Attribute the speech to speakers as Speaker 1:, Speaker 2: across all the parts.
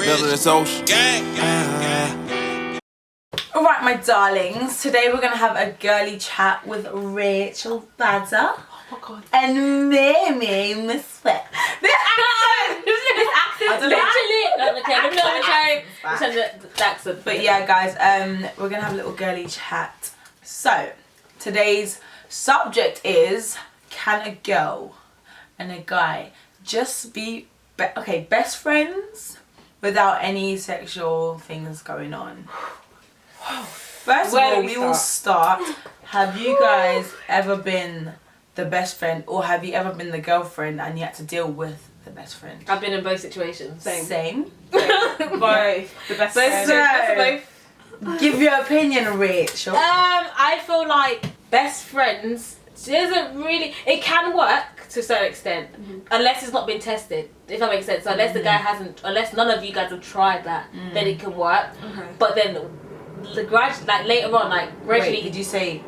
Speaker 1: feeling this ocean.
Speaker 2: Alright, my darlings, today we're going to have a girly chat with Rachel Badder and Mimi Misfit. This accent. But yeah, guys, we're going to have a little girly chat. So, today's subject is, can a girl and a guy just be best friends without any sexual things going on? First of all, we will start. Have you guys ever been the best friend, or have you ever been the girlfriend and you had to deal with the best friend?
Speaker 3: I've been in both situations.
Speaker 2: Same.
Speaker 3: Both. The best friend.
Speaker 2: Give your opinion, Rachel.
Speaker 3: I feel like best friends isn't really. It can work to a certain extent, unless it's not been tested. If that makes sense. So unless the guy hasn't, unless none of you guys have tried that, then it can work. But then later on, gradually.
Speaker 2: Wait, did you say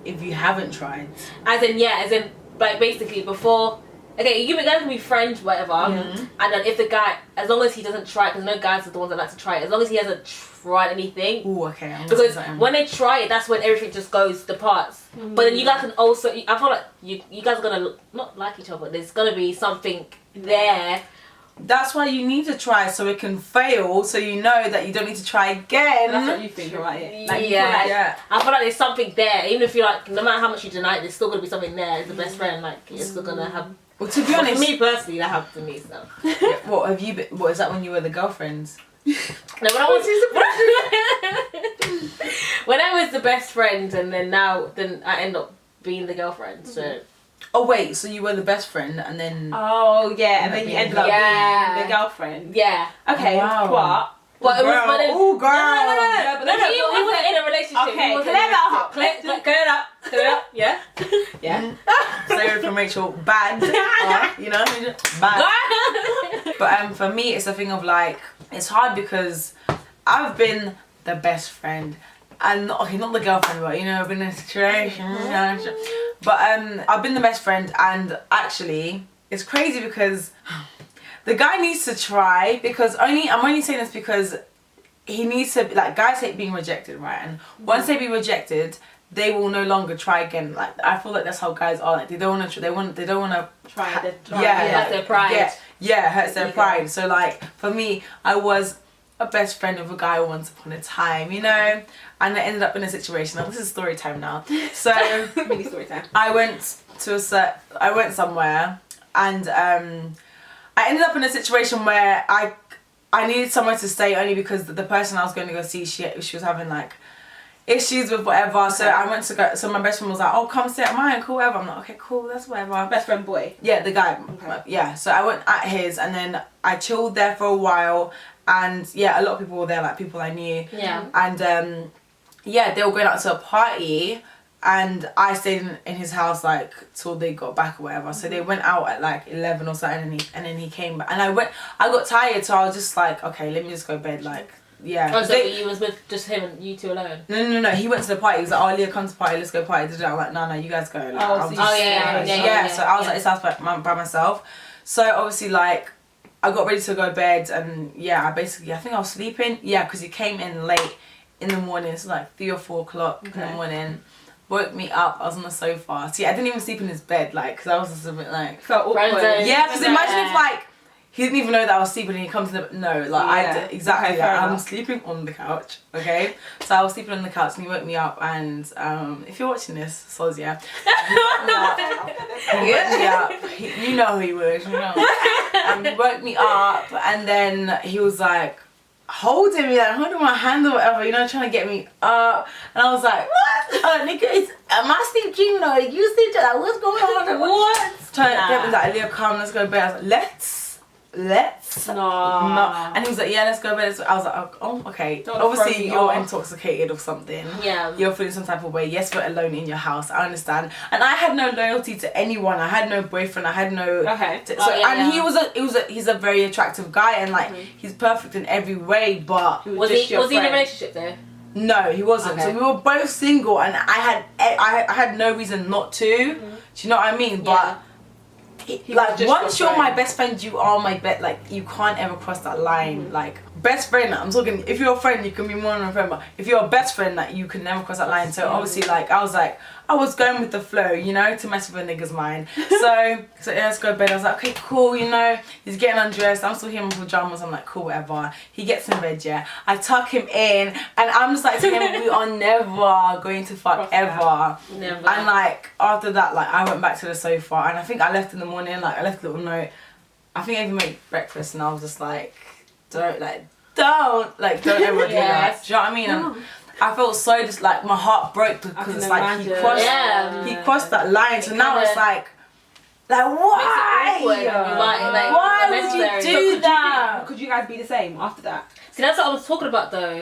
Speaker 2: if you haven't tried?
Speaker 3: As in, basically before. Okay, you guys can be friends, whatever. And then if the guy, as long as he doesn't try it, because no guys are the ones that like to try it. As long as he hasn't tried anything.
Speaker 2: Oh, okay.
Speaker 3: Because when they try it, that's when everything just goes departs. But then you guys can also. I feel like you guys are gonna not like each other. There's gonna be something there.
Speaker 2: That's why you need to try, so it can fail, so you know that you don't need to try again.
Speaker 4: That's what you think about it.
Speaker 3: I feel like there's something there. Even if you no matter how much you deny it, there's still gonna be something there. As the best friend, you're still gonna have.
Speaker 2: Well, to be honest,
Speaker 3: for me personally, that happened to me. So.
Speaker 2: What have you been? What is that when you were the girlfriends?
Speaker 3: No, when I was the best friend, and then I end up being the girlfriend. So.
Speaker 2: Oh wait, so you were the best friend and then...
Speaker 4: Oh yeah, and then you ended up being the girlfriend.
Speaker 3: Yeah.
Speaker 4: Okay,
Speaker 2: wow.
Speaker 3: But it was...
Speaker 2: Oh girl!
Speaker 3: No, he wasn't in a relationship.
Speaker 4: Okay, clear it up. Yeah?
Speaker 2: Yeah. Sorry from Rachel, bad. You know? Bad. But for me, it's a thing of it's hard because I've been the best friend. And not the girlfriend, but I've been in a situation. But I've been the best friend, and actually, it's crazy because the guy needs to try, because I'm only saying this because he needs to, guys hate being rejected, right? And once they be rejected, they will no longer try again. I feel like that's how guys are. They don't want to. They don't want to
Speaker 4: try.
Speaker 3: Yeah, their pride.
Speaker 2: Yeah, hurts their pride. So for me, I was a best friend of a guy once upon a time, and I ended up in a situation. Now this is story time now. So
Speaker 4: mini story time.
Speaker 2: I went somewhere, and I ended up in a situation where I needed somewhere to stay only because the person I was going to go see, she was having issues with whatever. Okay. So I went to go. So my best friend was like, "Oh, come stay at mine, cool, whatever." I'm like, "Okay, cool, that's whatever."
Speaker 4: Best friend boy.
Speaker 2: Yeah, the guy.
Speaker 4: Okay.
Speaker 2: Yeah. So I went at his, and then I chilled there for a while. And yeah, a lot of people were there, people I knew.
Speaker 3: Yeah.
Speaker 2: And they were going out to a party, and I stayed in his house till they got back or whatever. So they went out at 11 or something, and then he came back. And I got tired, so I was just okay, let me just go to bed. Yeah.
Speaker 3: Oh, so you was with just him and you two alone?
Speaker 2: No. He went to the party. He was like, "Oh, Leah, come to the party. Let's go party." I'm like, "No, you guys go."
Speaker 3: Yeah.
Speaker 2: So I was at his house by myself. So obviously, I got ready to go to bed, and I think I was sleeping. Yeah, because he came in late in the morning. It's 3 or 4 o'clock in the morning. Woke me up. I was on the sofa. See, I didn't even sleep in his bed, because I was just a bit
Speaker 4: felt awkward.
Speaker 2: Yeah, because imagine if he didn't even know that I was sleeping and he comes to I did exactly that. I'm sleeping on the couch, okay? So I was sleeping on the couch and he woke me up, and if you're watching this, soz, yeah. He woke me up. You know who he was, he woke me up, and then he was holding me, holding my hand or whatever, trying to get me up. And I was like, "What? Nigga, am I sleep dreaming or you sleep dreaming? What's going on? What?" Trying to get me "Leah, come, let's go to bed." I was like, let's no. And he was like, "Yeah, let's go to bed." I was like, "Oh, okay." Obviously you're intoxicated or something.
Speaker 3: Yeah.
Speaker 2: You're feeling some type of way. Yes, we're alone in your house. I understand. And I had no loyalty to anyone. I had no boyfriend. I had no.
Speaker 4: Okay.
Speaker 2: He's a very attractive guy, and he's perfect in every way. But
Speaker 3: was he in a relationship though?
Speaker 2: No, he wasn't. Okay. So we were both single, and I had no reason not to. Do you know what I mean? But. Once you're my best friend, you are my you can't ever cross that line. best friend, I'm talking, if you're a friend, you can be more than a friend, but if you're a best friend, like, you can never cross that line. So obviously, like, I was going with the flow, you know, to mess with a nigga's mind. So yeah, let's go to bed. I was like, okay, cool, you know, he's getting undressed. I'm still here in my pajamas. I'm like, cool, whatever. He gets in bed, yeah. I tuck him in, and I'm just like to him, we are never going to fuck ever.
Speaker 3: Never.
Speaker 2: And like, after that, like, I went back to the sofa, and I think I left in the morning, like, I left a little note. I think I even made breakfast, and I was just like, don't ever do that. Do you know what I mean? And I felt so just like my heart broke because it's like he crossed that line. So now it's like why? Why would you do that?
Speaker 4: Could you guys be the same after that?
Speaker 3: See, that's what I was talking about though.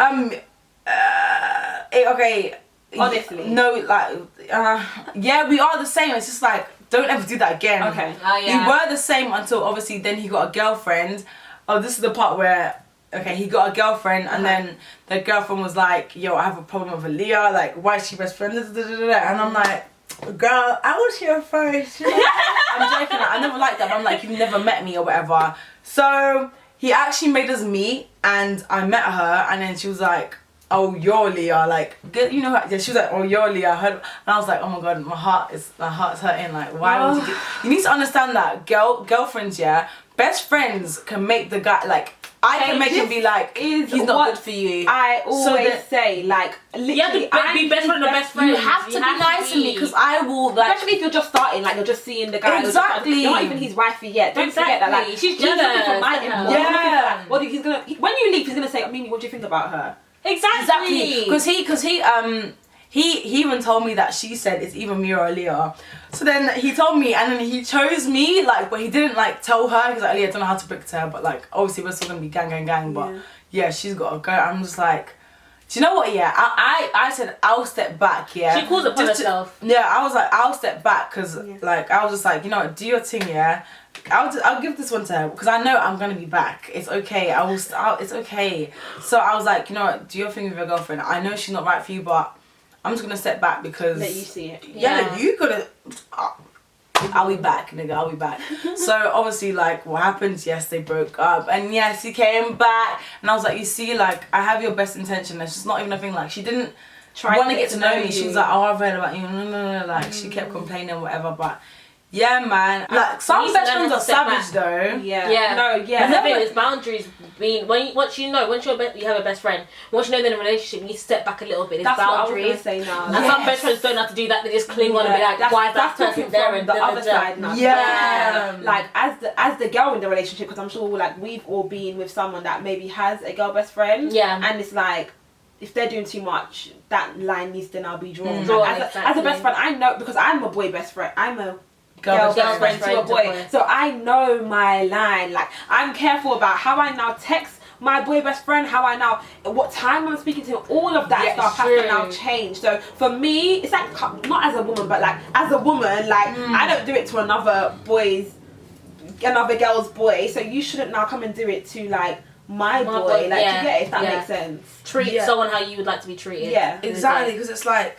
Speaker 2: Okay.
Speaker 4: Honestly.
Speaker 2: No, like, yeah, we are the same. It's just like, don't ever do that again.
Speaker 4: Okay.
Speaker 2: We were the same until obviously then he got a girlfriend. Oh, this is the part where, okay, he got a girlfriend and then the girlfriend was like, yo, I have a problem with Aaliyah, like, why is she best friend? And I'm like, girl, I was here first. I'm joking, I never liked that, but I'm like, you've never met me or whatever. So he actually made us meet and I met her and then she was like, oh, you're Leah, like, you know, yeah, she was like, oh, you're Leah, and I was like, oh my god, my heart's hurting, like, why would you need to understand that girlfriends, yeah, best friends can make the guy, like, I can make him be like, he's not good for you.
Speaker 4: I always say, like, literally,
Speaker 3: you have to be best friend or best friend.
Speaker 2: You have to be nice to me because I will, like,
Speaker 4: especially if you're just starting, like, you're just seeing the guy.
Speaker 2: Exactly.
Speaker 4: You're not even his wifey yet. Don't forget that, like,
Speaker 3: she's jealous.
Speaker 4: What he's gonna, when you leave, he's gonna say, Mimi, what do you think about her?
Speaker 3: Exactly.
Speaker 2: Because he even told me that she said it's either me or Aaliyah. So then he told me and then he chose me, like, but he didn't like tell her because like, Aaliyah, I don't know how to break to her, but like obviously we're still gonna be gang, but yeah, she's gotta go. I'm just like, do you know what? Yeah, I said I'll step back. Yeah,
Speaker 3: she calls it for herself.
Speaker 2: Yeah, I was like I'll step back because like I was just like, you know what, do your thing. Yeah, I'll give this one to her because I know I'm gonna be back. It's okay. It's okay. So I was like, you know what, do your thing with your girlfriend. I know she's not right for you, but I'm just gonna step back because
Speaker 4: let you see it.
Speaker 2: Yeah, you gotta. I'll be back, nigga. I'll be back. So obviously, like, what happened? Yes, they broke up, and yes, he came back, and I was like, you see, like, I have your best intention. It's just not even a thing. Like, she didn't want to get to know me. She was like, oh, I've heard about you. No. Like, she kept complaining, whatever. But yeah, man. Like, some best friends are savage, though.
Speaker 3: Yeah. No, yeah. And the thing is, boundaries being once you have a best friend, once you know they're in a relationship, you need to step back a little bit. There's boundaries.
Speaker 4: What I was gonna say now.
Speaker 3: And some best friends don't have to do that. They just cling on and be like, why is that person there? And
Speaker 4: the other side now.
Speaker 2: Yeah.
Speaker 4: Like as the girl in the relationship, because I'm sure like we've all been with someone that maybe has a girl best friend.
Speaker 3: Yeah.
Speaker 4: And it's like, if they're doing too much, that line needs to now be drawn.
Speaker 3: Like,
Speaker 4: as a best friend, I know, because I'm a boy best friend. I'm a
Speaker 2: girl
Speaker 4: best friend to a boy. So I know my line. Like, I'm careful about how I now text my boy best friend, what time I'm speaking to him, all of that stuff has to now change. So for me, it's like, not as a woman, but like as a woman, like I don't do it to another girl's boy. So you shouldn't now come and do it to like my boy. Like, you get it, if that makes sense.
Speaker 3: Treat someone how you would like to be treated.
Speaker 4: Yeah,
Speaker 2: exactly. Because it's like,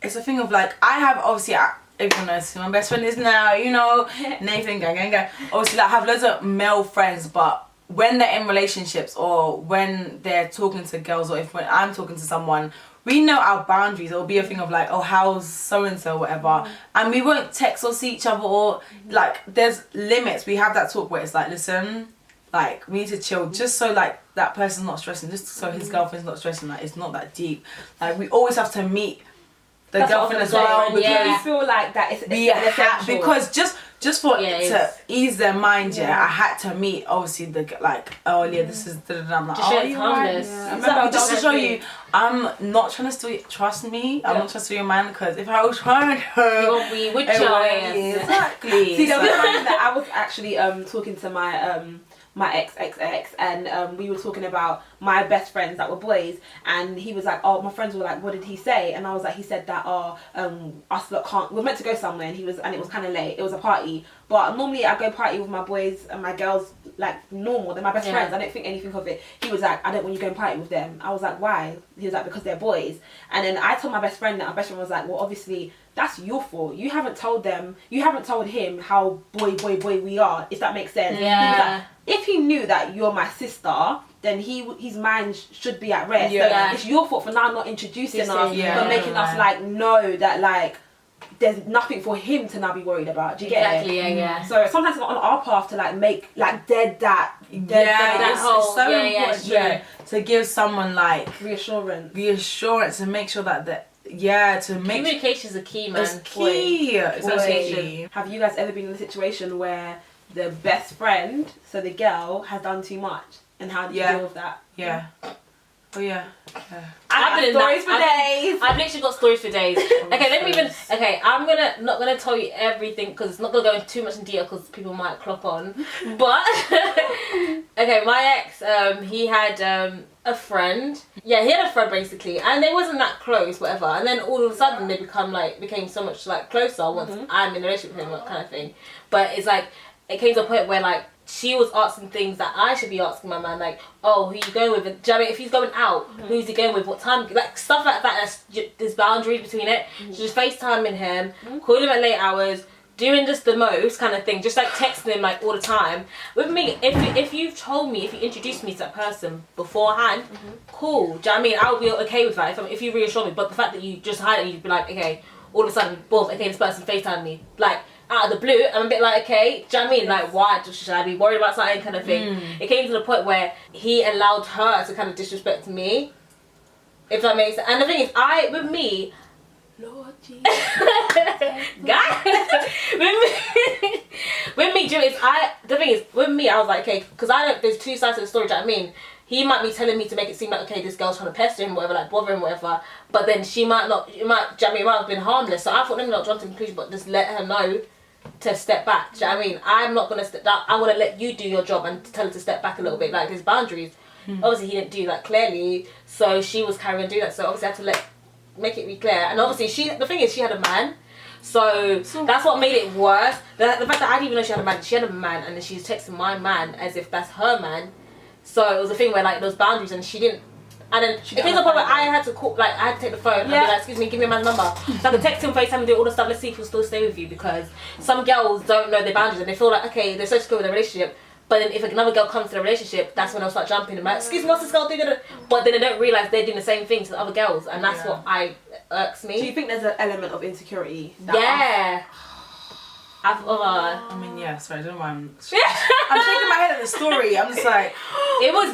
Speaker 2: it's a thing of like, I have obviously. Everyone knows who my best friend is now, you know, Nathan, gang. Obviously, like, I have loads of male friends, but when they're in relationships or when they're talking to girls or when I'm talking to someone, we know our boundaries. It'll be a thing of like, oh, how's so-and-so, whatever. And we won't text or see each other or, like, there's limits. We have that talk where it's like, listen, like, we need to chill just so, like, that person's not stressing, just so his girlfriend's not stressing. Like, it's not that deep. Like, we always have to meet the girlfriend as well, because
Speaker 4: you feel like that it's
Speaker 2: because just for to ease their mind, I had to meet obviously the this is I'm like, just to show you I'm not trying to steal. Trust me, I'm not trying to steal your man, because if I was trying to,
Speaker 3: we would
Speaker 2: exactly.
Speaker 4: See, there was time that I was actually talking to my ex, and we were talking about my best friends that were boys, and he was like, oh, my friends were like, what did he say? And I was like, he said that us lot can't, we were meant to go somewhere, and it was kind of late, it was a party, but normally I go party with my boys and my girls like normal, they're my best friends, I don't think anything of it. He was like, I don't want you to go and party with them. I was like, why? He was like, because they're boys. And then I told my best friend that, my best friend was like, well, obviously that's your fault. You haven't told him how boy we are, if that makes sense.
Speaker 3: Yeah.
Speaker 4: He was like, if he knew that you're my sister, then his mind should be at rest.
Speaker 2: Yeah.
Speaker 4: So it's your fault for now not introducing us,
Speaker 2: yeah.
Speaker 4: for making us like know that like there's nothing for him to now be worried about. Do you get it?
Speaker 3: Yeah.
Speaker 4: So sometimes it's not on our path to like make like dead that
Speaker 2: it's so important
Speaker 3: yeah.
Speaker 2: to give someone like
Speaker 4: reassurance
Speaker 2: and make sure that to make
Speaker 3: communication is a key, man.
Speaker 2: It's key.
Speaker 4: Exactly. Have you guys ever been in a situation where the best friend, so the girl, has done too much, and how do you deal with that?
Speaker 2: Yeah. Oh yeah.
Speaker 3: I've been
Speaker 4: stories for days.
Speaker 3: I've literally got stories for days. Okay, let me even. Okay, I'm not gonna tell you everything because it's not gonna go into too much in detail because people might clock on. But okay, my ex, he had a friend. Yeah, he had a friend basically, and they wasn't that close, whatever. And then all of a sudden they became so much like closer once I'm in a relationship with him, kind of thing. But it's like it came to a point where like she was asking things that I should be asking my man, like, oh, who you going with? Do you know what I mean? If he's going out, who's he going with? What time? Like stuff like that. There's boundaries between it. So just FaceTiming him, calling him at late hours, doing just the most kind of thing, just like texting him like all the time. With me, if you've told me, if you introduced me to that person beforehand, cool. Do you know what I mean? I'll be okay with that if you reassure me. But the fact that you just hide it, you'd be like, okay, all of a sudden, boom, okay, this person FaceTime me, like out of the blue, I'm a bit like, okay, do you know what I mean? Like, why should I be worried about something, kind of thing? It came to the point where he allowed her to kind of disrespect me, if that makes sense. And the thing is, with me, Lord Jesus, guys, with me, Jimmy, the thing is, with me, I was like, okay, because there's two sides to the story, do you know what I mean? He might be telling me to make it seem like, okay, this girl's trying to pester him, whatever, like bother him, whatever. But then she might not, do you know what I mean? It might have been harmless. So I thought, let me not jump to conclusion, but just let her know to step back. Do you know what I mean? I'm not going to step down. I want to let you do your job and tell her to step back a little bit. Like, there's boundaries. Obviously, he didn't do that clearly. So she was carrying on doing that. So obviously, I had to make it be clear. And obviously, the thing is, she had a man. So that's what made it worse. The fact that I didn't even know she had a man. She had a man, and then she was texting my man as if that's her man. So it was a thing where like those boundaries, and she didn't. And then it came to the point where I had to call, like I had to take the phone and be like, excuse me, give me a man's number. So I could text him, FaceTime, and do all the stuff. Let's see if he'll still stay with you, because some girls don't know their boundaries and they feel like, okay, they're so secure with their relationship. But then if another girl comes to the relationship, that's when they'll start jumping and like, excuse me, what's this girl doing? But then they don't realise they're doing the same thing to the other girls, and that's what irks me.
Speaker 4: Do you think there's an element of insecurity?
Speaker 2: I mean, yeah, sorry, I don't know why I'm shaking my head at the story. I'm just like,
Speaker 3: it was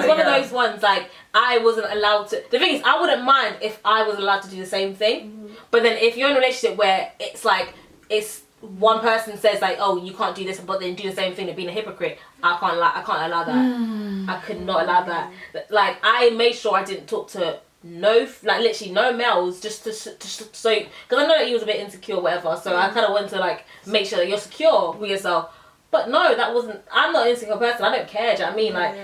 Speaker 3: one of those ones, like, I wasn't allowed to. The thing is, I wouldn't mind if I was allowed to do the same thing. But then if you're in a relationship where it's like, it's one person says like, oh, you can't do this, but then do the same thing and being a hypocrite, I can't allow that. I could not allow that. Like, I made sure I didn't talk to literally no males, just so, because I know that he was a bit insecure or whatever, so I kind of wanted to like make sure that you're secure with yourself. But no, I'm not an insecure person. I don't care, do you know what I mean? Like,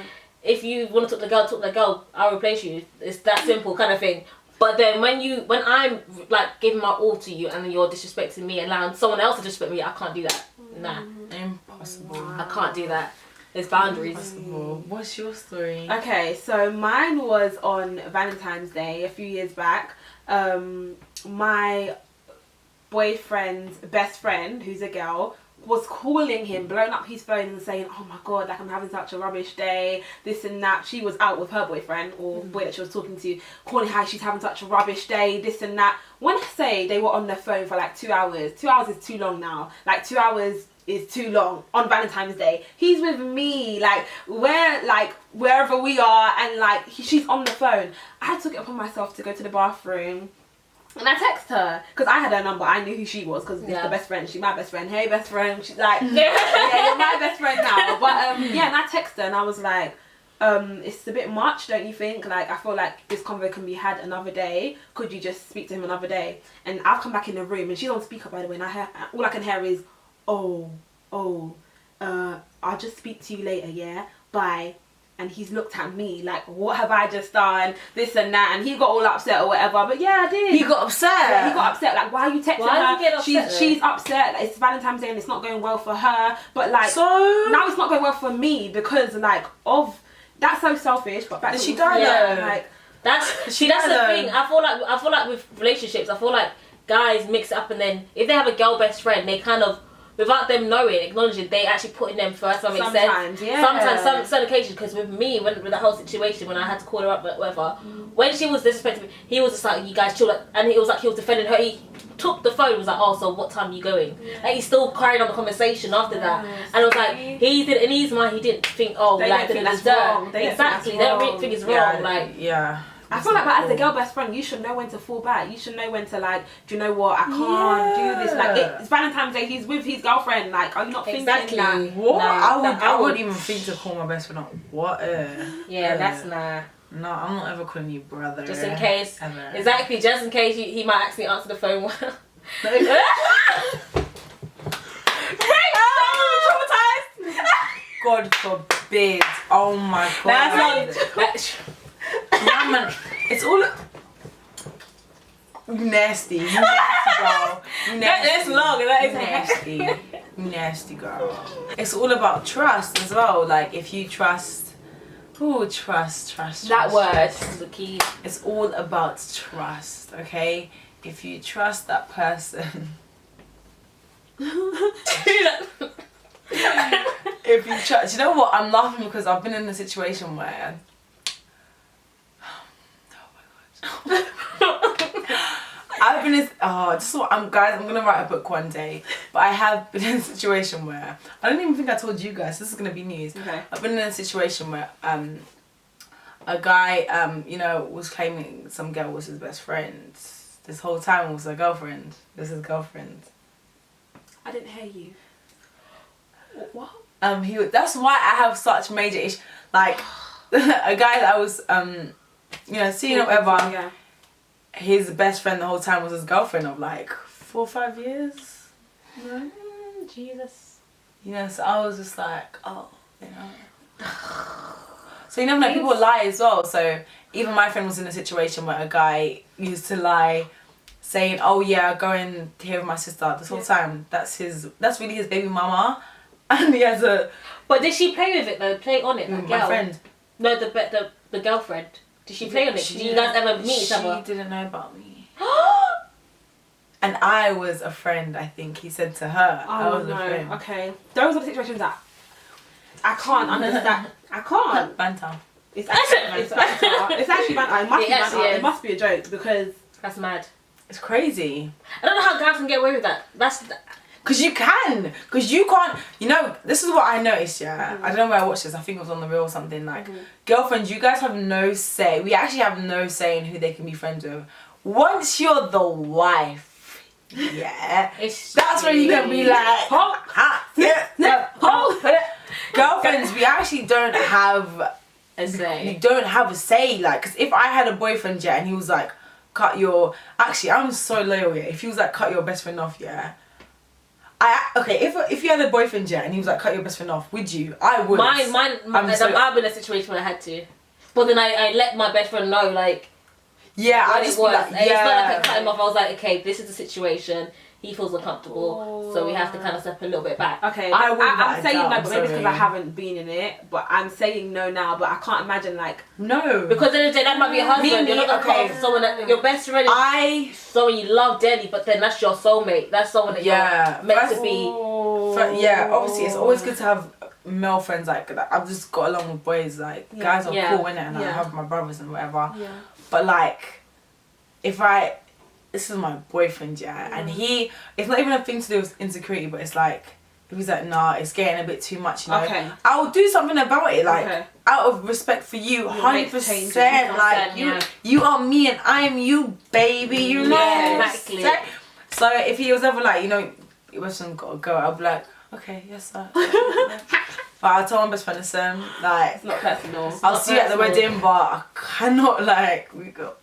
Speaker 3: if you want to talk to the girl, I'll replace you. It's that simple kind of thing. But then when I'm like giving my all to you and then you're disrespecting me and allowing someone else to disrespect me, I can't do that. Nah.
Speaker 2: Impossible.
Speaker 3: I can't do that. There's boundaries.
Speaker 2: Impossible. What's your story?
Speaker 4: Okay, so mine was on Valentine's Day a few years back. My boyfriend's best friend, who's a girl, was calling him, blowing up his phone and saying, oh my god, like, I'm having such a rubbish day, this and that. She was out with her boyfriend, or boy that she was talking to, calling how she's having such a rubbish day, this and that. When I say they were on their phone for like 2 hours, 2 hours is too long now. Like, 2 hours is too long on Valentine's Day. He's with me, like, wherever we are, and like, she's on the phone. I took it upon myself to go to the bathroom. And I text her, because I had her number. I knew who she was, because it's the best friend. She's my best friend. Hey, best friend. She's like, yeah, you're my best friend now. But yeah, and I texted her and I was like, it's a bit much, don't you think? Like, I feel like this convo can be had another day. Could you just speak to him another day? And I've come back in the room, and she's on speaker, by the way, and all I can hear is, I'll just speak to you later, yeah? Bye. And he's looked at me like, what have I just done? This and that. And he got all upset or whatever. But yeah, I did.
Speaker 2: He got upset?
Speaker 4: Yeah, he got upset. Like, why are you texting her?
Speaker 3: Get upset,
Speaker 4: she's upset. Like, it's Valentine's Day and it's not going well for her. But like,
Speaker 2: so
Speaker 4: now it's not going well for me because like that's so selfish. But back
Speaker 2: did
Speaker 4: to
Speaker 2: she die though?
Speaker 4: Like,
Speaker 3: that's the thing. I feel like with relationships, I feel like guys mix it up, and then if they have a girl best friend, they kind of without them knowing, acknowledging, they actually putting them first. That makes sense.
Speaker 4: Yeah.
Speaker 3: Sometimes, some occasions, because with me, with the whole situation, when I had to call her up, whatever, when she was disrespecting me, he was just like, you guys chill, and he was defending her. He took the phone, was like, oh, so what time are you going? And he still carried on the conversation after that. And it was like, he did, in his mind, he didn't think, oh,
Speaker 4: they
Speaker 3: like,
Speaker 4: think
Speaker 3: that's
Speaker 4: wrong.
Speaker 3: Exactly, they don't really think it's wrong. Like,
Speaker 2: yeah.
Speaker 4: I feel like, but as a girl best friend, you should know when to fall back. You should know when to, like, do you know what? I can't do this. Like, it's Valentine's Day. He's with his girlfriend. Like, are you not thinking that?
Speaker 2: What?
Speaker 3: No,
Speaker 2: I wouldn't even think to call my best friend up. What?
Speaker 3: That's nah.
Speaker 2: No, I'm not ever calling you brother.
Speaker 3: Just in case.
Speaker 2: Ever.
Speaker 3: Exactly. Just in case he might actually answer the phone.
Speaker 2: God forbid. Oh my God.
Speaker 3: That's
Speaker 2: Yeah, man. It's all. You nasty. You nasty girl. You nasty.
Speaker 3: That's long. That is
Speaker 2: nasty. You nasty girl. It's all about trust as well. Like, if you trust. Ooh, trust.
Speaker 3: That word is the key.
Speaker 2: It's all about trust, okay? If you trust that person. If you trust. You know what? I'm laughing because I've been in a situation where. I've been in, guys, I'm gonna write a book one day, but I have been in a situation where, I don't even think I told you guys, this is gonna be news.
Speaker 4: Okay.
Speaker 2: I've been in a situation where a guy was claiming some girl was his best friend. This whole time was her girlfriend. It was his girlfriend.
Speaker 4: I didn't hear you. What?
Speaker 2: That's why I have such major issues. Like, a guy that I was seeing or whatever.
Speaker 4: Yeah.
Speaker 2: His best friend the whole time was his girlfriend of like 4 or 5 years.
Speaker 3: Jesus.
Speaker 2: So I was just like, oh, So you never know, people lie as well. So even my friend was in a situation where a guy used to lie, saying, oh yeah, go and here with my sister this whole time. That's really his baby mama. And he has a...
Speaker 3: But did she play with it though? Play on it, that girl?
Speaker 2: My friend.
Speaker 3: No, the girlfriend. Did she play on it? Did you guys ever meet each other?
Speaker 2: She didn't know about me. And I was a friend, I think he said to her. I was a friend.
Speaker 4: Okay. Those are the situations that I can't understand. I can't.
Speaker 2: Banter.
Speaker 4: It's actually banter. It's actually banter. It must be banter. It must be a joke because...
Speaker 3: That's mad.
Speaker 2: It's crazy.
Speaker 3: I don't know how guys can get away with that.
Speaker 2: Because you can. Because you can't... this is what I noticed, yeah? I don't know where I watched this. I think it was on The Real or something. Like, girlfriends, you guys have no say. We actually have no say in who they can be friends with. Once you're the wife, that's when you can be like... Girlfriends, we actually don't have...
Speaker 3: A say.
Speaker 2: You don't have a say. Like, because if I had a boyfriend, and he was like, cut your... Actually, I'm so loyal, if he was like, cut your best friend off, if you had a boyfriend and he was like, cut your best friend off, would you? I would.
Speaker 3: I've been in a situation where I had to, but then I let my best friend know, like,
Speaker 2: I
Speaker 3: just was. Like, it's not like I cut him off. I was like, okay, this is the situation. He feels uncomfortable, so we have to kind of step a little bit back.
Speaker 4: Okay, I'm saying no, but maybe it's because I haven't been in it. But I'm saying no now. But I can't imagine
Speaker 2: no.
Speaker 3: Because at the end of the day, that might be your husband. You're not gonna call someone that your best friend is someone you love dearly, but then that's your soulmate. That's someone that you're meant to be.
Speaker 2: Obviously, it's always good to have male friends like that. I've just got along with boys. Like guys are cool, innit? And I have my brothers and whatever. Yeah. But like, this is my boyfriend, and it's not even a thing to do with insecurity, but it's like, if he's like, nah, it's getting a bit too much, Okay. I'll do something about it, like, out of respect for you, 100%, like, you are me and I am you, baby, you know?
Speaker 3: Yeah, exactly.
Speaker 2: So if he was ever like, your best friend gotta go, I'll be like, okay, yes sir. But I'll tell my best friend, listen, like,
Speaker 4: it's not personal.
Speaker 2: I'll see you at the wedding, but I cannot, like, we got...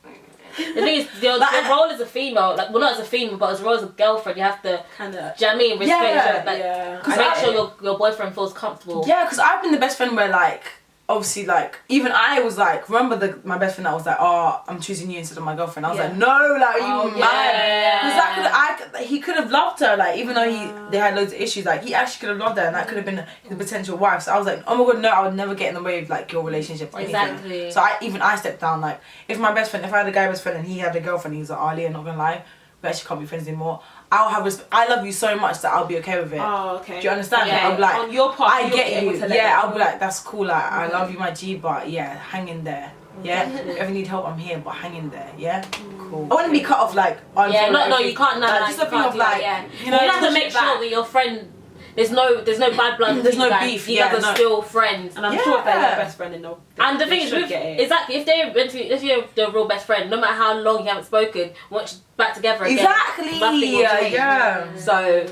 Speaker 3: The thing is, your role as a female, like, well, not as a female, but as a role as a girlfriend, you have to, do you know what I mean? Respect each other, make sure your boyfriend feels comfortable. Yeah, because I've been the best friend where, like, obviously, like, even I was like, remember my best friend that was like, oh, I'm choosing you instead of my girlfriend. I was like, no, like, you mad? Because he could have loved her, like, even though they had loads of issues, like, he actually could have loved her, and that could have been his potential wife. So I was like, oh my god, no, I would never get in the way of, like, your relationship or anything. Exactly.
Speaker 2: So I stepped down, like, if I had a guy best friend and he had a girlfriend, he was like, oh, Leah, not gonna lie, we actually can't be friends anymore. I'll have I love you so much that I'll be okay with it.
Speaker 4: Oh, okay.
Speaker 2: Do you understand?
Speaker 4: Yeah.
Speaker 2: I'll be like,
Speaker 4: on your part,
Speaker 2: I get you. Yeah, I'll be like, that's cool. Like, I love you, my G, but yeah, hang in there. Yeah, if you ever need help, I'm here, but hang in there. Yeah, cool. I want to be cut off like.
Speaker 3: Yeah, no, you can't. No,
Speaker 2: just a thing of like,
Speaker 3: you know, you have to make sure that your friend. There's no bad blood.
Speaker 2: There's no beef.
Speaker 3: You guys are still friends,
Speaker 4: and I'm sure if they're your best friend,
Speaker 3: and the thing is, exactly, if you're the real best friend, no matter how long you haven't spoken, once you're back together again,
Speaker 2: exactly. Yeah.
Speaker 3: So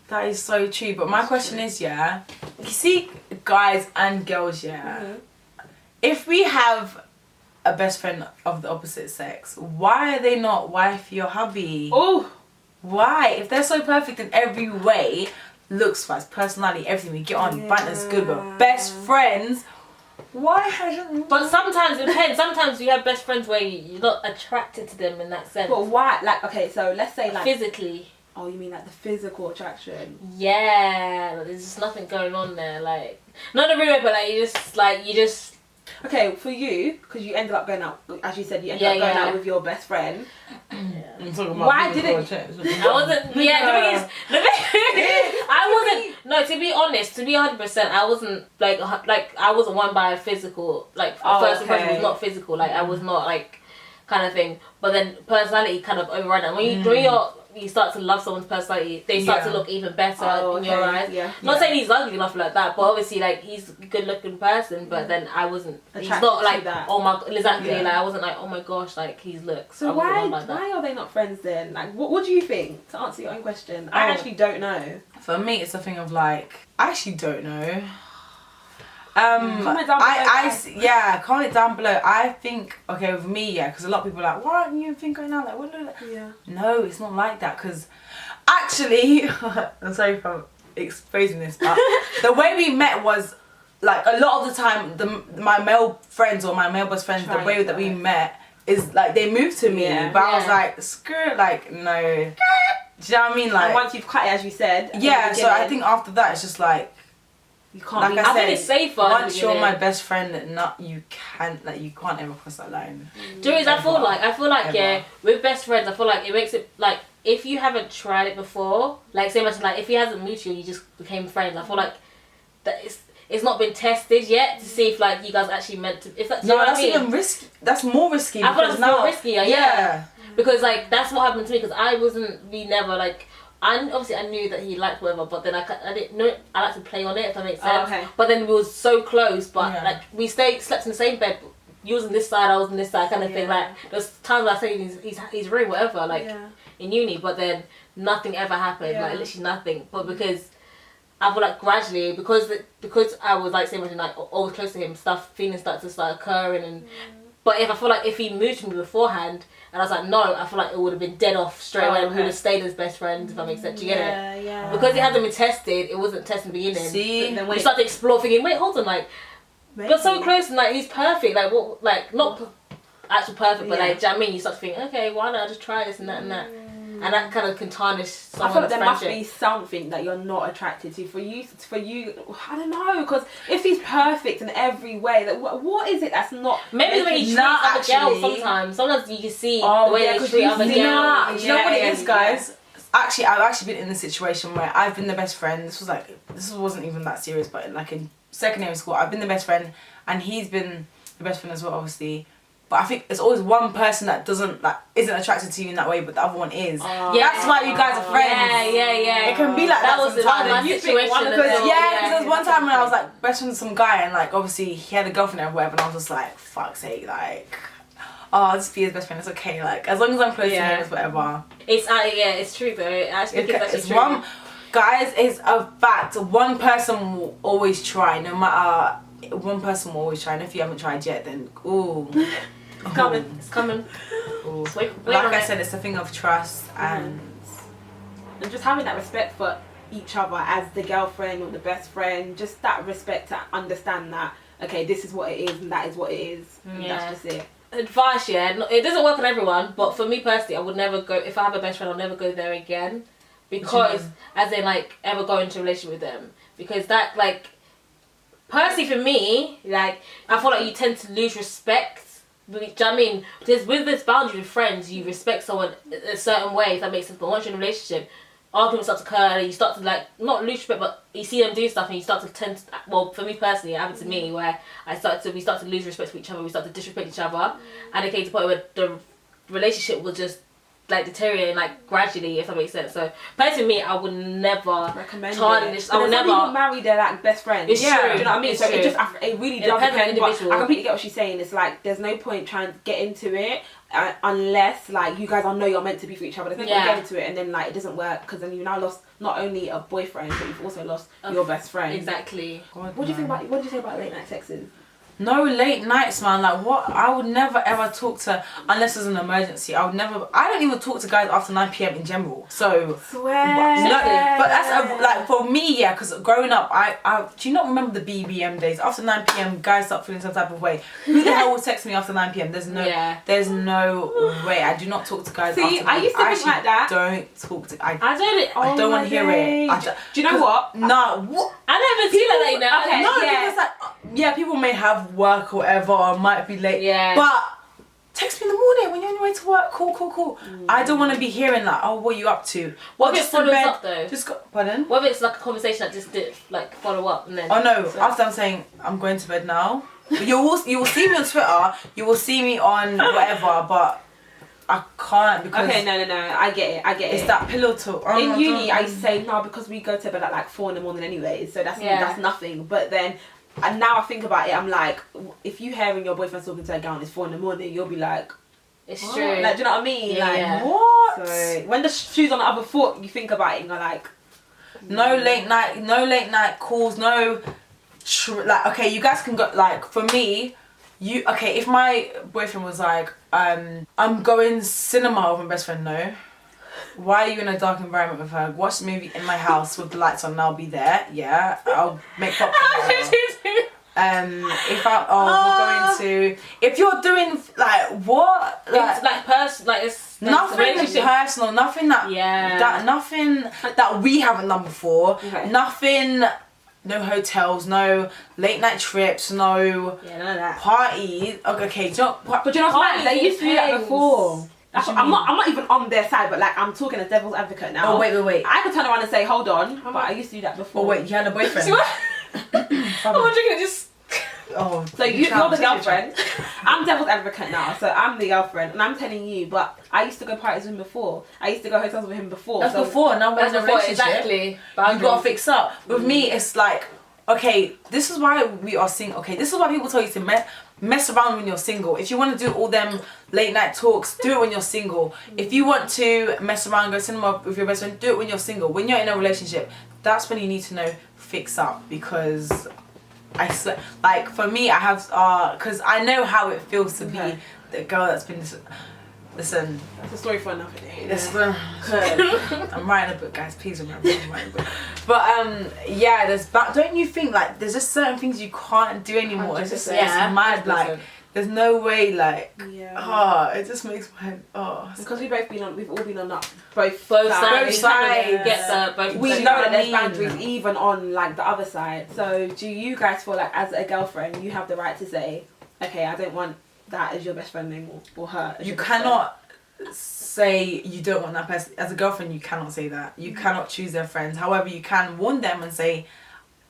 Speaker 2: that is so true. But my question is, you see, guys and girls, if we have a best friend of the opposite sex, why are they not wifey or hubby?
Speaker 4: Oh,
Speaker 2: why? If they're so perfect in every way, looks wise, personality, everything, we get on, banter's good, but best friends, why hasn't?
Speaker 3: But sometimes it depends. Sometimes you have best friends where you're not attracted to them in that sense.
Speaker 4: But why? Like, okay, so let's say like
Speaker 3: physically.
Speaker 4: Oh, you mean like the physical attraction?
Speaker 3: Yeah, there's just nothing going on there. Like, not a rumor, but like you just.
Speaker 4: Okay, for you, because you ended up going out, as you said, you ended up going out with your best friend.
Speaker 2: I'm talking about
Speaker 4: why didn't
Speaker 3: I wasn't? Yeah, the thing is, I wasn't. No, to be honest, to be 100%, I wasn't like I wasn't won by a physical. Like first impression was not physical. Like I was not like kind of thing. But then personality kind of override that. When you start to love someone's personality, they start to look even better in your eyes.
Speaker 4: Yeah.
Speaker 3: Not saying he's ugly enough like that, but obviously like he's a good looking person. But then I wasn't. He's not like oh my exactly. Like I wasn't like oh my gosh like he's looks.
Speaker 4: So why are they not friends then? Like what do you think? To answer your own question, I actually don't know.
Speaker 2: For me, it's a thing of like I actually don't know.
Speaker 4: Comment down below.
Speaker 2: Comment down below. I think with me, because a lot of people are like, why aren't you thinking now? Like, what?
Speaker 4: Yeah.
Speaker 2: No, it's not like that. Because actually, I'm sorry for exposing this, but the way we met was like a lot of the time, my male friends or my male best friends, the way that we met is like they moved to me, but I was like, screw it, like no. Do you know what I mean? Like
Speaker 4: and once you've cut it, as you said.
Speaker 2: Yeah. So I think after that, it's just like.
Speaker 4: You can't.
Speaker 2: Like
Speaker 3: I think it's safer.
Speaker 2: Once you're my best friend, you can't ever cross that line.
Speaker 3: Do you know, I feel like yeah, with best friends, I feel like it makes it like if you haven't tried it before, like say much like if he hasn't moved you just became friends. I feel like that it's not been tested yet to see if like you guys actually meant to. If that's
Speaker 2: that's even risky. That's more risky.
Speaker 3: I feel like it's more riskier. Yeah. Because like that's what happened to me because we never like. And obviously I knew that he liked whatever, but then I didn't know. I like to play on it if that makes sense.
Speaker 4: Oh, okay.
Speaker 3: But then we was so close, but like we slept in the same bed. You was on this side, I was on this side, kind of thing. Like there's times I stayed in his room, whatever, like in uni. But then nothing ever happened, like literally nothing. But because I feel like gradually, because I was like saying like always close to him, feelings start occurring. And but if I feel like if he moved to me beforehand. And I was like, no, I feel like it would have been dead off straight away. We would have stayed as best friends, if that makes sense. Do you get it?
Speaker 4: Yeah.
Speaker 3: Because it hadn't been tested, it wasn't tested in the beginning.
Speaker 2: See?
Speaker 3: Then when you start to explore, thinking, wait, hold on, like, we're so close and like he's perfect. Like, what, like, not actual perfect, but like, do you know what I mean? You start to think, okay, why don't I just try this and that and that? And that kind of can tarnish someone's
Speaker 4: I feel like there
Speaker 3: friendship.
Speaker 4: must be something that you're not attracted to. For you, I don't know, because if he's perfect in every way, like, what is it that's not?
Speaker 3: Maybe the way he treats other girls sometimes you can see the way they treat other girls.
Speaker 2: Do you know what it is, guys? Actually, I've actually been in a situation where I've been the best friend. This wasn't even that serious, but like in secondary school, I've been the best friend, and he's been the best friend as well, obviously. But I think there's always one person that isn't attracted to you in that way, but the other one is. That's why you guys are friends.
Speaker 3: Yeah.
Speaker 2: It can be like that
Speaker 3: was
Speaker 2: sometimes.
Speaker 3: my situation.
Speaker 2: Because there was one time when I was like best friend with some guy, and like obviously he had a girlfriend or whatever, and I was just like, fuck's sake, like, I'll just be his best friend. It's okay, like as long as I'm close to him, it's whatever.
Speaker 3: It's true though. I think it's actually true.
Speaker 2: Guys, it's a fact. One person will always try, no matter. One person will always try, and if you haven't tried yet, then ooh.
Speaker 3: It's coming. It's coming.
Speaker 2: Wait like I said, it's a thing of trust and
Speaker 4: just having that respect for each other as the girlfriend or the best friend. Just that respect to understand that okay, this is what it is and that is what it is. That's just it.
Speaker 3: Advice, it doesn't work on everyone, but for me personally, I would never go. If I have a best friend, I'll never go there again because as in like ever go into a relationship with them because that like personally for me like I feel like you tend to lose respect. Do you know what I mean? Because with this boundary with friends, you respect someone a certain way, if that makes sense. But once you're in a relationship, arguments start to occur, and you start to like not lose respect, but you see them do stuff, and you start to tend to, well, for me personally, it happened to me where we start to lose respect for each other, we start to disrespect each other, and it came to the point where the relationship will just like deteriorating like gradually, if that makes sense. So personally, me, I would never
Speaker 4: recommend
Speaker 3: tarnish. I would never.
Speaker 4: People marry their like best friends.
Speaker 3: It's true.
Speaker 4: Do you know what I mean?
Speaker 3: It's
Speaker 4: so
Speaker 3: true.
Speaker 4: it really does
Speaker 3: depends on the
Speaker 4: depend. But
Speaker 3: individual.
Speaker 4: I completely get what she's saying. It's like there's no point trying to get into it unless like you guys know you're meant to be for each other. There's no point getting into it and then like it doesn't work, because then you've now lost not only a boyfriend but you've also lost your best friend.
Speaker 3: Exactly.
Speaker 4: God, what do you think about? What did you say about late night sexes?
Speaker 2: No late nights, man. Like, what? I would never ever talk to, unless there's an emergency. I don't even talk to guys after 9 p.m. in general. So,
Speaker 4: Swear.
Speaker 2: No, but that's like for me, yeah. Because growing up, I do you not remember the BBM days? After 9 p.m., guys start feeling some type of way. Who the hell will text me after 9 p.m.? There's no way. I do not talk to guys.
Speaker 4: See,
Speaker 2: after
Speaker 4: I used to think like that.
Speaker 2: Don't talk to. I
Speaker 3: don't.
Speaker 2: don't want to hear it.
Speaker 4: Do you know what?
Speaker 2: No. What?
Speaker 3: I never see that like that.
Speaker 4: Okay,
Speaker 2: No,
Speaker 4: yeah.
Speaker 2: because like, people may have work or whatever, or might be late.
Speaker 3: Yeah.
Speaker 2: But text me in the morning when you're on your way to work. Cool. I don't want to be hearing like, oh, what are you up to?
Speaker 3: What if it follows up though?
Speaker 2: Just go. Pardon?
Speaker 3: What if it's like a conversation that just did like follow up and then?
Speaker 2: Oh no! After I'm saying I'm going to bed now, you will see me on Twitter. You will see me on whatever, but I can't because.
Speaker 4: Okay, no. I get it.
Speaker 2: It's that pillow talk. Oh,
Speaker 4: in uni, I used to say no because we go to bed at like 4 in the morning anyway, so that's nothing. But then, and now I think about it, I'm like, if you hearing your boyfriend talking to a girl and it's 4 in the morning, you'll be like,
Speaker 3: it's
Speaker 4: what?
Speaker 3: true.
Speaker 4: Like, do you know what I mean?
Speaker 3: Yeah,
Speaker 4: like,
Speaker 3: yeah.
Speaker 2: What?
Speaker 4: So when the shoe's on the other foot, you think about it and you're like,
Speaker 2: No late night calls. No, like okay, you guys can go. Like for me, if my boyfriend was like, I'm going cinema with my best friend. No. Why are you in a dark environment with her? Watch the movie in my house with the lights on and I'll be there. Yeah, I'll make popcorn. If you're doing like what?
Speaker 3: Like, it's like it's
Speaker 2: nothing personal, nothing nothing that we haven't done before.
Speaker 4: Okay.
Speaker 2: Nothing, no hotels, no late night trips, no
Speaker 3: none of that.
Speaker 2: parties. Okay, do you know,
Speaker 4: but you know what? They used to do that before. I'm not even on their side, but like I'm talking as devil's advocate now.
Speaker 2: Oh wait.
Speaker 4: I could turn around and say, hold on, but I used to do that before.
Speaker 2: Oh wait, you had a boyfriend.
Speaker 3: I'm drinking just.
Speaker 2: Oh,
Speaker 4: so you're the girlfriend. I'm devil's advocate now, so I'm the girlfriend, and I'm telling you. But I used to go parties with him before. I used to go hotels with him before.
Speaker 2: That's before. Now we're in a relationship.
Speaker 3: Exactly.
Speaker 2: You gotta fix up. With me, it's like, okay, this is why we are single. Okay, this is why people tell you to mess around when you're single. If you want to do all them late night talks, do it when you're single. If you want to mess around, go cinema with your best friend, do it when you're single. When you're in a relationship, that's when you need to know fix up, because like for me, I have because I know how it feels to be the girl that's been. Listen,
Speaker 4: that's a story for another day.
Speaker 2: I'm writing a book, guys. Please remember, I'm writing a book. But yeah, don't you think like there's just certain things you can't do anymore? It's just it's mad. 100%. Like there's no way. Like it just makes my head.
Speaker 4: Because we've all been on that both
Speaker 3: sides.
Speaker 4: We know that there's boundaries even on like the other side. So do you guys feel like as a girlfriend you have the right to say, okay, I don't want that as your best friend anymore, or her?
Speaker 2: You cannot say you don't want that person as a girlfriend. You cannot say that. You cannot choose their friends. However, you can warn them and say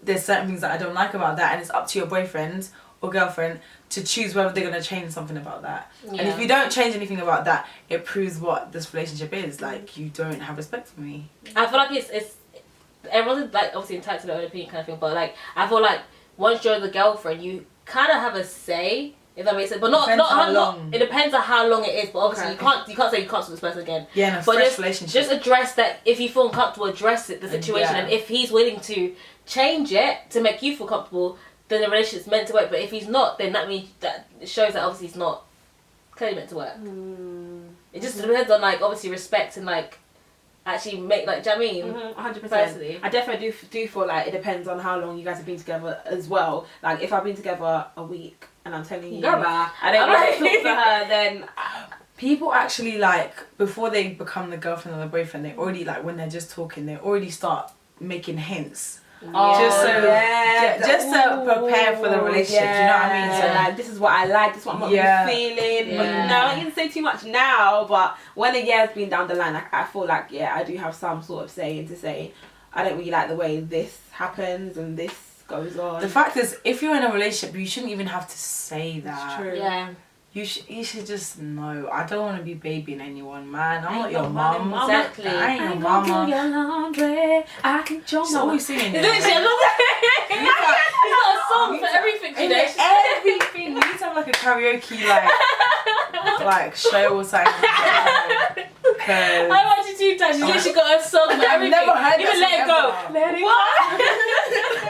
Speaker 2: there's certain things that I don't like about that, and it's up to your boyfriend or girlfriend to choose whether they're going to change something about that. And if you don't change anything about that, it proves what this relationship is. Like, you don't have respect for me.
Speaker 3: I feel like it's everyone's like obviously entitled to their own opinion kind of thing, but like I feel like once you're the girlfriend, you kind of have a say. If that makes sense, but not how long. It depends on how long it is, but obviously you can't say you can't talk to this person again.
Speaker 2: Yeah, in a fresh relationship.
Speaker 3: Just address that. If you feel uncomfortable, address the situation, and if he's willing to change it to make you feel comfortable, then the relationship's meant to work. But if he's not, then that means that it shows that obviously he's not clearly meant to work. It just depends on like obviously respect and like actually make like. Do you know what I mean?
Speaker 4: 100%. I definitely do feel like it depends on how long you guys have been together as well. Like if I've been together a week and I'm telling you, I don't want to talk to her, then
Speaker 2: people actually like before they become the girlfriend or the boyfriend, they already like when they're just talking, they already start making hints. just to prepare for the relationship. Do you know what I mean?
Speaker 4: So like, this is what I like. This is what I'm not really feeling. But no, I didn't say too much now. But when a year's been down the line, I feel like I do have some sort of saying to say, I don't really like the way this happens and this goes on.
Speaker 2: The fact is, if you're in a relationship, you shouldn't even have to say that.
Speaker 4: It's true.
Speaker 3: Yeah.
Speaker 2: You should just know. I don't want to be babying anyone, man. I'm not your mom.
Speaker 3: Exactly.
Speaker 2: I ain't your mama.
Speaker 4: I can join.
Speaker 2: So what are you singing?
Speaker 3: He's got a song for everything today.
Speaker 2: Everything. You need to have like a karaoke like show or something.
Speaker 3: I've watched it 2 times. She's literally got a song for everything.
Speaker 2: I've never heard
Speaker 3: even
Speaker 2: that
Speaker 3: Let It Go.
Speaker 2: Let It Go.
Speaker 4: What?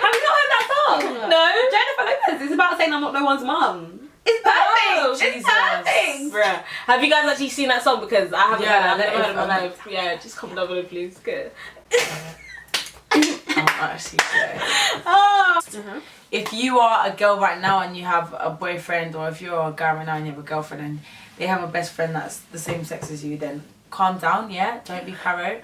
Speaker 4: Have you not heard that song?
Speaker 3: No.
Speaker 4: Jennifer Lopez. It's about saying I'm not no one's mum. It's perfect. It's perfect.
Speaker 3: Bruh. Have you guys actually seen that song? Because I haven't heard it. I've never heard it in my
Speaker 2: if
Speaker 3: life. Yeah, just comment down below, please. Good.
Speaker 2: I'm actually scared.
Speaker 3: Oh.
Speaker 2: If you are a girl right now and you have a boyfriend, or if you're a guy right now and you have a girlfriend and they have a best friend that's the same sex as you, then calm down, yeah? Don't be paro.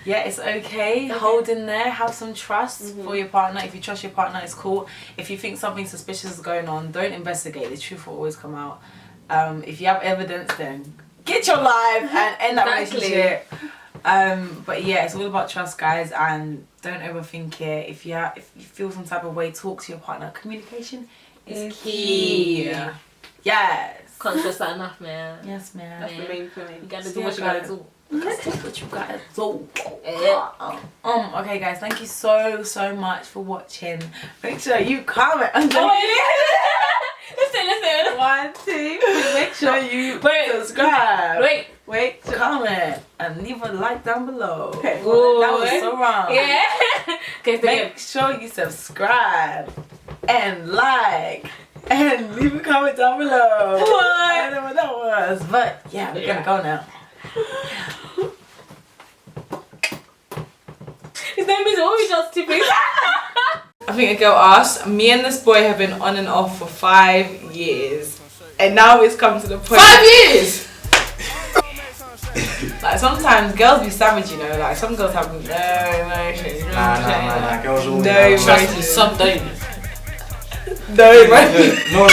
Speaker 2: Yeah, it's okay. Hold in there. Have some trust for your partner. If you trust your partner, it's cool. If you think something suspicious is going on, don't investigate. The truth will always come out. If you have evidence, then get your life and end that relationship. But yeah, it's all about trust, guys, and don't overthink it. If you feel some type of way, talk to your partner. Communication is key. Yes.
Speaker 3: Can't stress that enough, man.
Speaker 2: Yes, man.
Speaker 4: That's the main thing.
Speaker 3: You gotta do what you gotta do.
Speaker 2: That's what you gotta do. Okay, guys, thank you so much for watching. Make sure you comment.
Speaker 3: Listen.
Speaker 4: 1, 2.
Speaker 2: Make sure you subscribe.
Speaker 3: Wait.
Speaker 2: Comment and leave a like down below.
Speaker 4: Okay.
Speaker 2: Ooh, that was so wrong.
Speaker 3: Yeah. Okay,
Speaker 2: Make sure you subscribe and like and leave a comment down below.
Speaker 3: What?
Speaker 2: I don't know what that was, but yeah, we're gonna go now.
Speaker 3: His name is always just tipping.
Speaker 2: I think a girl asked, me and this boy have been on and off for 5 years. And now it's come to the point. 5 years! Like sometimes girls be savage, you know, like some girls have no emotions.
Speaker 1: Nah, girls always
Speaker 2: no
Speaker 1: have
Speaker 2: emotions.
Speaker 3: Some don't.
Speaker 2: No emotions.
Speaker 1: No